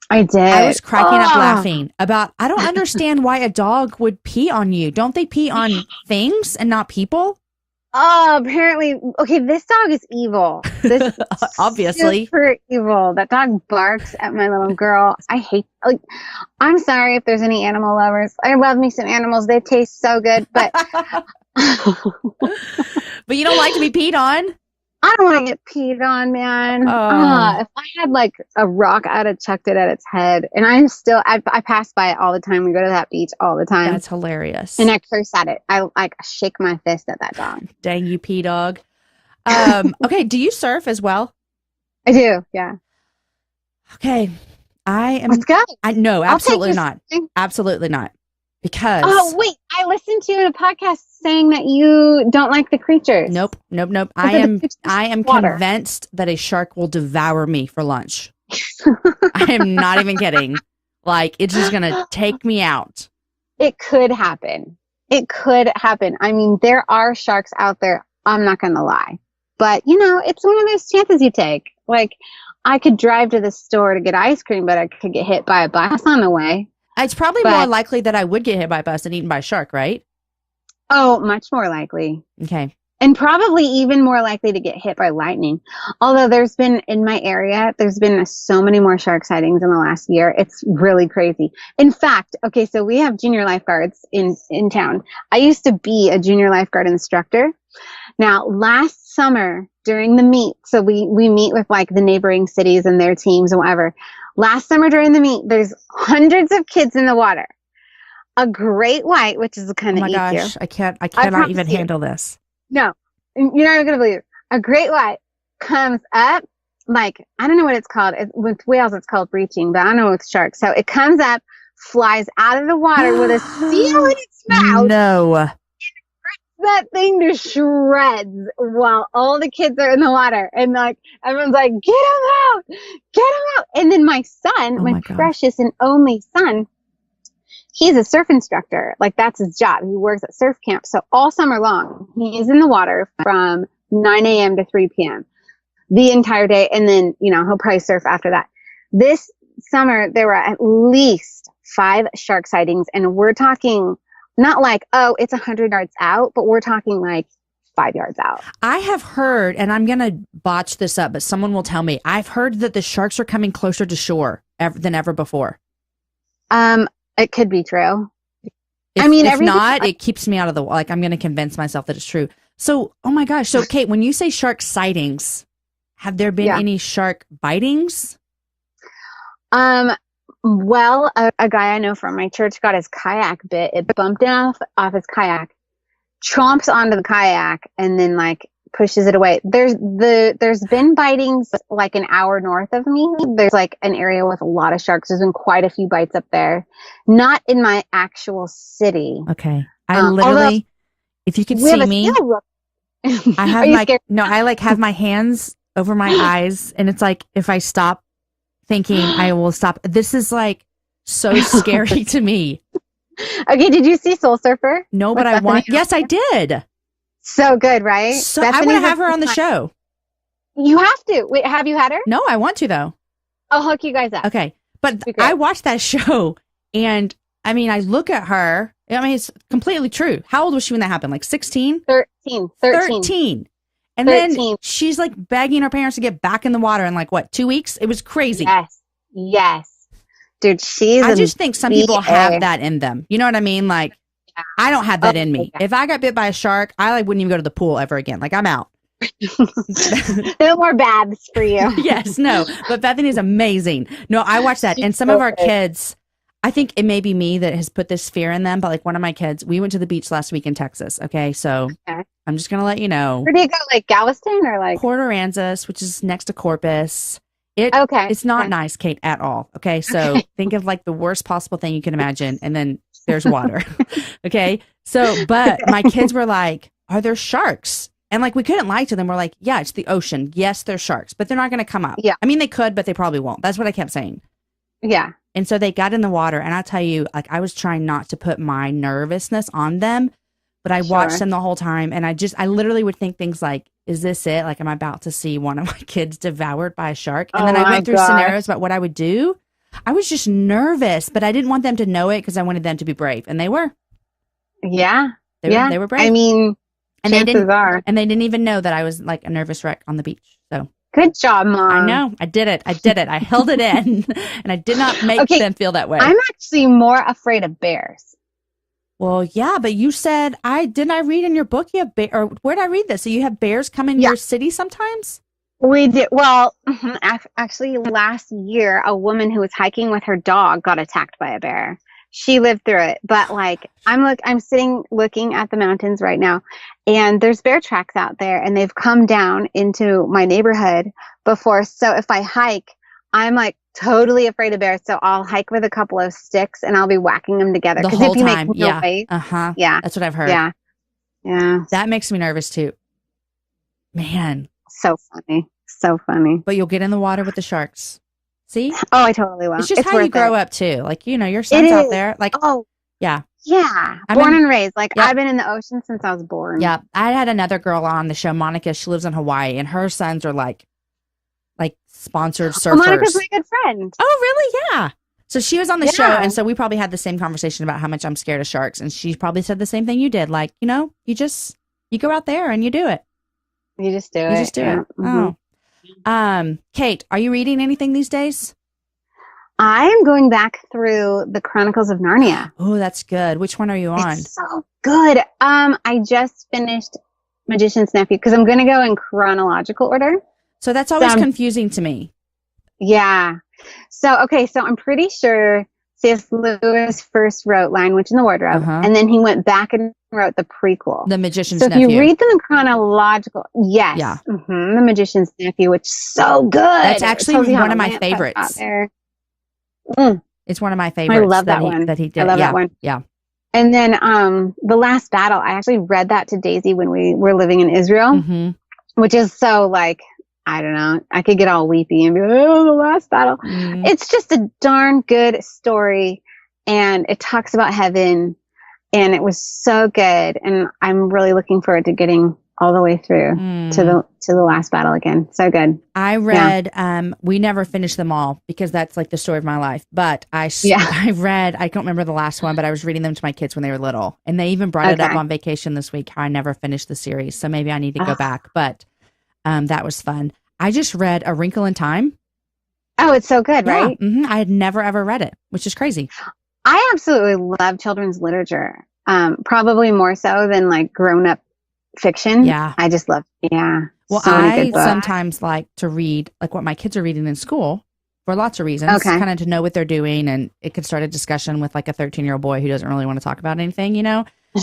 I did. I was cracking up laughing about, I don't understand why a dog would pee on you. Don't they pee on things and not people? Oh, apparently. Okay, this dog is evil. This obviously super evil. That dog barks at my little girl. I hate. Like, I'm sorry if there's any animal lovers. I love me some animals. They taste so good, but but you don't like to be peed on. I don't want to get peed on, man. If I had like a rock, I'd have chucked it at its head. And I pass by it all the time. We go to that beach all the time. That's hilarious. And I curse at it. I like shake my fist at that dog. Dang you, pee dog. Okay. Do you surf as well? I do. Yeah. Okay. Let's go. No, absolutely not. Absolutely not. Because wait, I listened to you in a podcast saying that you don't like the creatures. Nope. I am convinced that a shark will devour me for lunch. I am not even kidding. Like, it's just gonna take me out. It could happen. I mean, there are sharks out there. I'm not gonna lie, but you know, it's one of those chances you take. Like, I could drive to the store to get ice cream, but I could get hit by a bus on the way. It's probably more likely that I would get hit by a bus than eaten by a shark, right? Oh, much more likely. Okay. And probably even more likely to get hit by lightning. Although in my area, there's been so many more shark sightings in the last year. It's really crazy. In fact, okay, so we have junior lifeguards in town. I used to be a junior lifeguard instructor. Now, last summer during the meet, so we meet with like the neighboring cities and their teams and whatever. Last summer during the meet, there's hundreds of kids in the water. A great white, which is kind of easier. Oh my gosh, I cannot even handle this. No, you're not even going to believe it. A great white comes up, like, I don't know what it's called. With whales, it's called breaching, but I don't know with sharks. So it comes up, flies out of the water with a seal in its mouth. No. That thing to shreds while all the kids are in the water, and like everyone's like, get him out. And then my son, my precious and only son, he's a surf instructor. Like, that's his job. He works at surf camp. So all summer long, he's in the water from 9 a.m. to 3 p.m. the entire day. And then, you know, he'll probably surf after that. This summer, there were at least 5 shark sightings, and we're talking not like, oh, it's 100 yards out, but we're talking like 5 yards out. I have heard, and I'm going to botch this up, but someone will tell me, I've heard that the sharks are coming closer to shore than ever before. It could be true. If not, it keeps me out of the, like, I'm going to convince myself that it's true. So, oh my gosh. So, Kate, when you say shark sightings, have there been any shark bitings? Well, a guy I know from my church got his kayak bit. It bumped off his kayak, chomps onto the kayak, and then like pushes it away. There's been bitings like an hour north of me. There's like an area with a lot of sharks. There's been quite a few bites up there. Not in my actual city. Okay. I literally, if you could see me, I have I like have my hands over my eyes, and it's like, if I stop thinking, I will stop. This is like so scary to me. Okay, did you see Soul Surfer? No, but yes, I did. So good, right? So I want to have her on the show. You have to. Wait, have you had her? No, I want to though. I'll hook you guys up. Okay. But I watched that show, and I mean, I look at her. I mean, it's completely true. How old was she when that happened? Like 16? 13. And then she's like begging her parents to get back in the water in like, what, 2 weeks? It was crazy. Yes. Dude, I just think some people have that in them. You know what I mean? Like, I don't have that in me. If I got bit by a shark, I like wouldn't even go to the pool ever again. Like, I'm out. No more baths for you. Yes, no, but Bethany is amazing. No, I watched that, and some of our kids, I think it may be me that has put this fear in them, but like one of my kids, we went to the beach last week in Texas. Okay, so I'm just gonna let you know. Where do you go? Like Galveston or like Port Aransas, which is next to Corpus. It's not nice, Kate, at all. Okay, so think of like the worst possible thing you can imagine, and then there's water. Okay, so but my kids were like, "Are there sharks?" And like we couldn't lie to them. We're like, "Yeah, it's the ocean. Yes, there's sharks, but they're not going to come up." Yeah, I mean they could, but they probably won't. That's what I kept saying. Yeah. And so they got in the water, and I tell you, like I was trying not to put my nervousness on them, but I watched them the whole time, and I literally would think things like, is this it? Like, am I about to see one of my kids devoured by a shark? And then I went through scenarios about what I would do. I was just nervous, but I didn't want them to know it because I wanted them to be brave. And they were. Yeah. They were brave. I mean, and chances are. And they didn't even know that I was like a nervous wreck on the beach. So. Good job, Mom. I know. I did it. I held it in, and I did not make them feel that way. I'm actually more afraid of bears. Well, yeah, but you said didn't I read in your book you have or where did I read this? So you have bears come in your city sometimes? We did. Well, actually last year, a woman who was hiking with her dog got attacked by a bear. She lived through it, but like I'm sitting looking at the mountains right now, and there's bear tracks out there, and they've come down into my neighborhood before. So if I hike, I'm like totally afraid of bears. So I'll hike with a couple of sticks, and I'll be whacking them together. The whole time, noise, yeah, that's what I've heard. Yeah, that makes me nervous too. Man, so funny. But you'll get in the water with the sharks. See? Oh, I totally will. It's just how you grow up too. Like, your son's out there. Like, yeah. Born and raised. Like, I've been in the ocean since I was born. Yeah. I had another girl on the show, Monica. She lives in Hawaii, and her sons are like sponsored surfers. Monica's my good friend. Oh, really? Yeah. So she was on the show, and so we probably had the same conversation about how much I'm scared of sharks, and she probably said the same thing you did. Like, you go out there and you do it. You just do it. You just do it. Mm-hmm. Oh. Kate, are you reading anything these days? I am going back through the Chronicles of Narnia. Oh, that's good. Which one are you on? It's so good. I just finished Magician's Nephew because I'm going to go in chronological order. So that's always confusing to me. Yeah. So I'm pretty sure C.S. Lewis first wrote Lion, Witch, and the Wardrobe, and then he went back and wrote the prequel, The Magician's Nephew. So if you read them in chronological, The Magician's Nephew, which is so good. That's actually one of my favorites. It's one of my favorites. I love that one. That he did. I love that one. Yeah. And then The Last Battle, I actually read that to Daisy when we were living in Israel, which is so like, I don't know, I could get all weepy and be like, oh, The Last Battle. It's just a darn good story, and it talks about heaven, and it was so good, and I'm really looking forward to getting all the way through to the Last Battle again. So good. I read, we never finished them all because that's like the story of my life, but I read, I don't remember the last one, but I was reading them to my kids when they were little, and they even brought it up on vacation this week, how I never finished the series. So maybe I need to go back, but that was fun. I just read A Wrinkle in Time. Oh, it's so good, right? I had never, ever read it, which is crazy. I absolutely love children's literature, probably more so than like grown-up fiction. Yeah. I just love, Well, so I sometimes like to read like what my kids are reading in school for lots of reasons, kind of to know what they're doing, and it could start a discussion with like a 13-year-old boy who doesn't really want to talk about anything,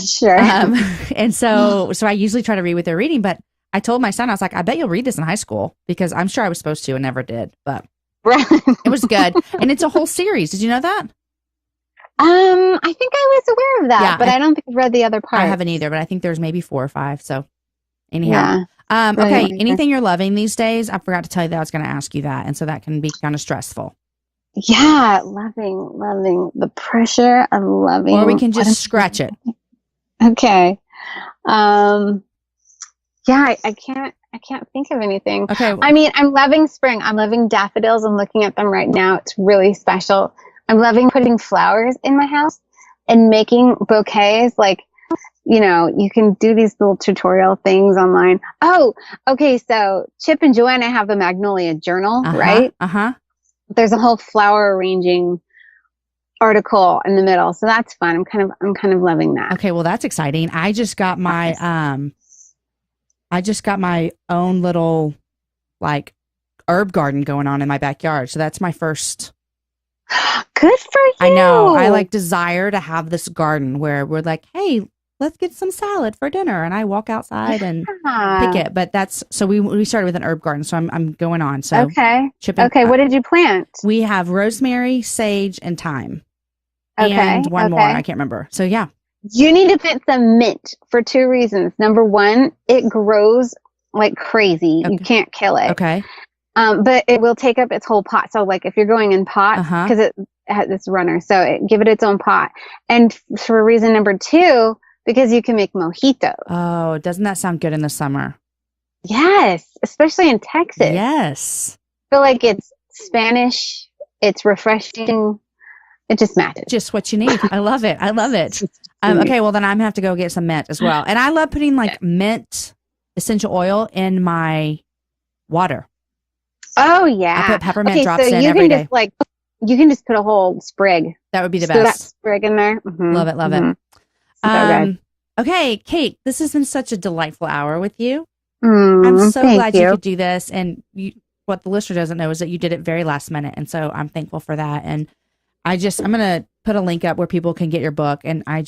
Sure. And so I usually try to read what they're reading, but I told my son, I was like, I bet you'll read this in high school, because I'm sure I was supposed to and never did, but it was good. And it's a whole series. Did you know that? I think I was aware of that, but I don't think I've read the other part. I haven't either, but I think there's maybe 4 or 5. So anyhow, okay. Anything you're loving these days? I forgot to tell you that I was going to ask you that. And so that can be kind of stressful. Yeah. Loving the pressure of loving. Or we can just scratch it. Okay. Yeah, I can't think of anything. Okay. I mean, I'm loving spring. I'm loving daffodils. I'm looking at them right now. It's really special. I'm loving putting flowers in my house and making bouquets. Like, you can do these little tutorial things online. Oh, okay. So Chip and Joanna have the Magnolia Journal, right? There's a whole flower arranging article in the middle. So that's fun. I'm kind of loving that. Okay. Well, that's exciting. I just got my, I just got my own little like herb garden going on in my backyard. So that's my first. Good for you. I know. I like desire to have this garden where we're like, hey, let's get some salad for dinner. And I walk outside and pick it. But that's, so we started with an herb garden. So I'm going on. So okay. Okay. What did you plant? We have rosemary, sage, and thyme. Okay. And one more. I can't remember. So yeah. You need to plant some mint for 2 reasons. Number 1, it grows like crazy. Okay. You can't kill it. Okay. But it will take up its whole pot. So like if you're going in pot, because it has this runner, so give it its own pot. And for reason number 2, because you can make mojitos. Oh, doesn't that sound good in the summer? Yes, especially in Texas. Yes. I feel like it's Spanish. It's refreshing. It just matches. Just what you need. I love it. I love it. Okay, well then I'm gonna have to go get some mint as well. And I love putting like mint essential oil in my water. Oh yeah. I put peppermint drops so in you every can day. just like you can just put a whole sprig. That would be the Just throw that best. sprig in there. Mm-hmm. Love it. Love it. So good. Okay, Kate, this has been such a delightful hour with you. Mm, I'm so glad you you could do this. And what the listener doesn't know is that you did it very last minute. And so I'm thankful for that. And I'm going to put a link up where people can get your book. And I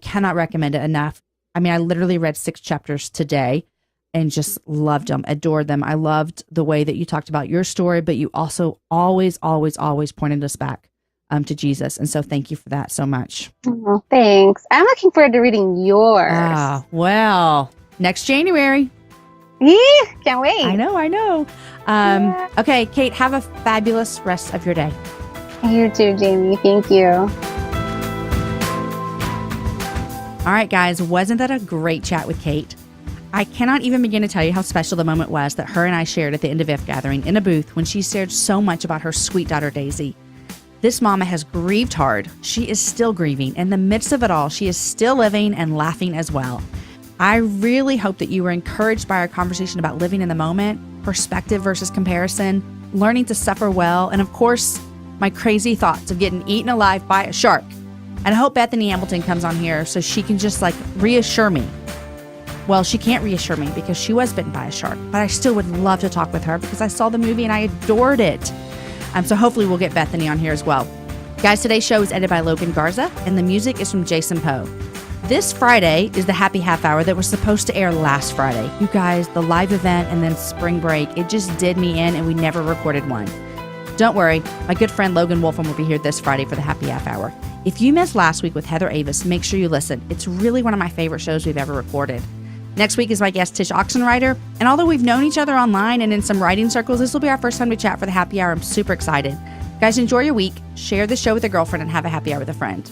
cannot recommend it enough. I mean, I literally read 6 chapters today and just loved them, adored them. I loved the way that you talked about your story, but you also always, always, always pointed us back to Jesus. And so thank you for that so much. Oh, thanks. I'm looking forward to reading yours. Ah, well, next January. Can't wait. I know. Yeah. Okay, Kate, have a fabulous rest of your day. You too, Jamie. Thank you. All right, guys, wasn't that a great chat with Kate? I cannot even begin to tell you how special the moment was that her and I shared at the end of IF Gathering in a booth when she shared so much about her sweet daughter, Daisy. This mama has grieved hard. She is still grieving. In the midst of it all, she is still living and laughing as well. I really hope that you were encouraged by our conversation about living in the moment, perspective versus comparison, learning to suffer well, and of course, my crazy thoughts of getting eaten alive by a shark. And I hope Bethany Hamilton comes on here so she can just reassure me. Well, she can't reassure me because she was bitten by a shark, but I still would love to talk with her because I saw the movie and I adored it. So hopefully we'll get Bethany on here as well. Guys, today's show is edited by Logan Garza and the music is from Jason Poe. This Friday is the Happy Half Hour that was supposed to air last Friday. You guys, the live event and then spring break, it just did me in and we never recorded one. Don't worry, my good friend Logan Wolfram will be here this Friday for the Happy Half Hour. If you missed last week with Heather Avis, make sure you listen. It's really one of my favorite shows we've ever recorded. Next week is my guest Tish Oxenrider, and although we've known each other online and in some writing circles, this will be our first time to chat for the Happy Hour. I'm super excited. Guys, enjoy your week, share the show with a girlfriend, and have a happy hour with a friend.